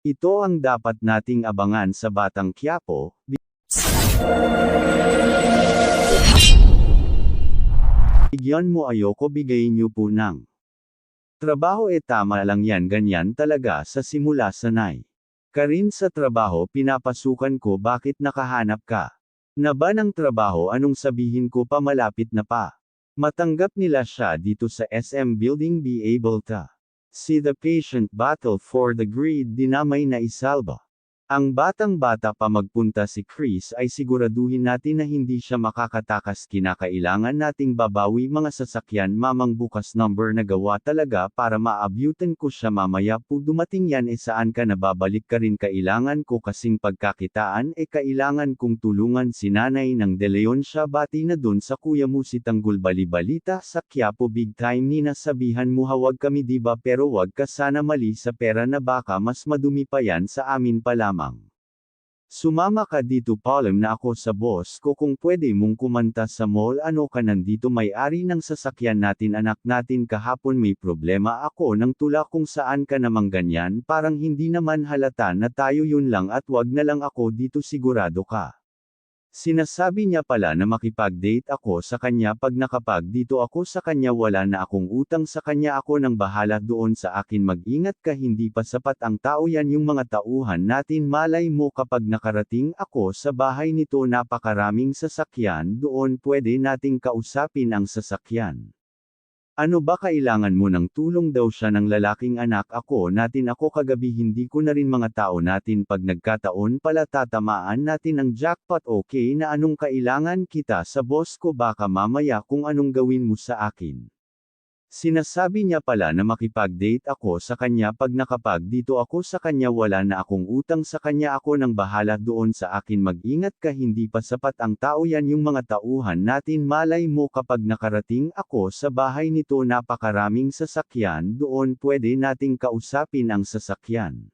Ito ang dapat nating abangan sa Batang Quiapo. Bigyan mo ayoko bigay niyo po ng trabaho tama lang yan ganyan talaga sa simula sanay. Karin sa trabaho pinapasukan ko bakit nakahanap ka? Na ba ng trabaho anong sabihin ko pa malapit na pa? Matanggap nila siya dito sa SM Building be able to see the patient battle for the greed dinamay na isalba. Ang batang-bata pa magpunta si Chris ay siguraduhin natin na hindi siya makakatakas kinakailangan nating babawi mga sasakyan mamang bukas number na gawa talaga para maabutan ko siya mamaya po dumating yan saan ka nababalik ka rin kailangan ko kasing pagkakitaan kailangan kong tulungan si nanay ng De Leon siya bati na dun sa kuya mo si Tanggol Balibalita sa Quiapo big time Nina sabihan mo hawag kami diba pero wag ka sana mali sa pera na baka mas madumi pa yan sa amin pa lamang. Sumama ka dito Paulem na ako sa boss ko kung pwede mong kumanta sa mall ano ka nandito may-ari ng sasakyan natin anak natin kahapon may problema ako ng tula kung saan ka namang ganyan parang hindi naman halata na tayo yun lang at wag na lang ako dito sigurado ka. Sinasabi niya pala na makipag-date ako sa kanya pag nakapag dito ako sa kanya wala na akong utang sa kanya ako nang bahala doon sa akin mag-ingat ka hindi pa sapat ang tao yan yung mga tauhan natin malay mo kapag nakarating ako sa bahay nito napakaraming sasakyan doon pwede nating kausapin ang sasakyan. Ano ba kailangan mo ng tulong daw siya ng lalaking anak ako natin ako kagabi hindi ko na rin mga tao natin pag nagkataon pala tatamaan natin ang jackpot okay na anong kailangan kita sa boss ko baka mamaya kung anong gawin mo sa akin. Sinasabi niya pala na makipag-date ako sa kanya pag nakapag dito ako sa kanya wala na akong utang sa kanya ako nang bahala doon sa akin mag-ingat ka hindi pa sapat ang tao yan yung mga tauhan natin malay mo kapag nakarating ako sa bahay nito napakaraming sasakyan doon pwede nating kausapin ang sasakyan.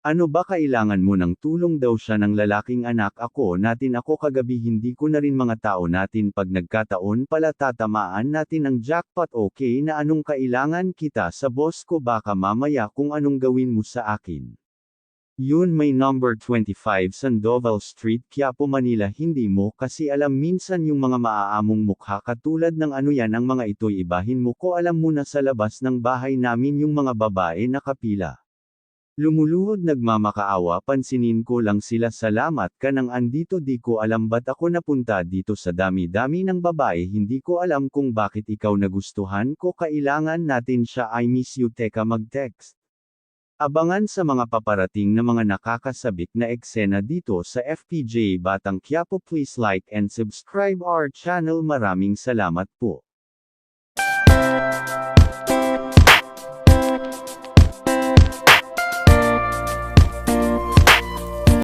Ano ba kailangan mo ng tulong daw siya ng lalaking anak ako natin ako kagabi hindi ko na rin mga tao natin pag nagkataon pala tatamaan natin ang jackpot okay na anong kailangan kita sa boss ko baka mamaya kung anong gawin mo sa akin. Yun may number 25 Sandoval Street Quiapo Manila hindi mo kasi alam minsan yung mga maaamong mukha katulad ng ano yan ang mga ito'y ibahin mo ko alam mo na sa labas ng bahay namin yung mga babae nakapila. Lumuluhod nagmamakaawa pansinin ko lang sila salamat ka nang andito di ko alam ba't ako napunta dito sa dami-dami ng babae hindi ko alam kung bakit ikaw nagustuhan ko kailangan natin siya I miss you teka mag-text. Abangan sa mga paparating na mga nakakasabik na eksena dito sa FPJ Batang Quiapo please like and subscribe our channel maraming salamat po.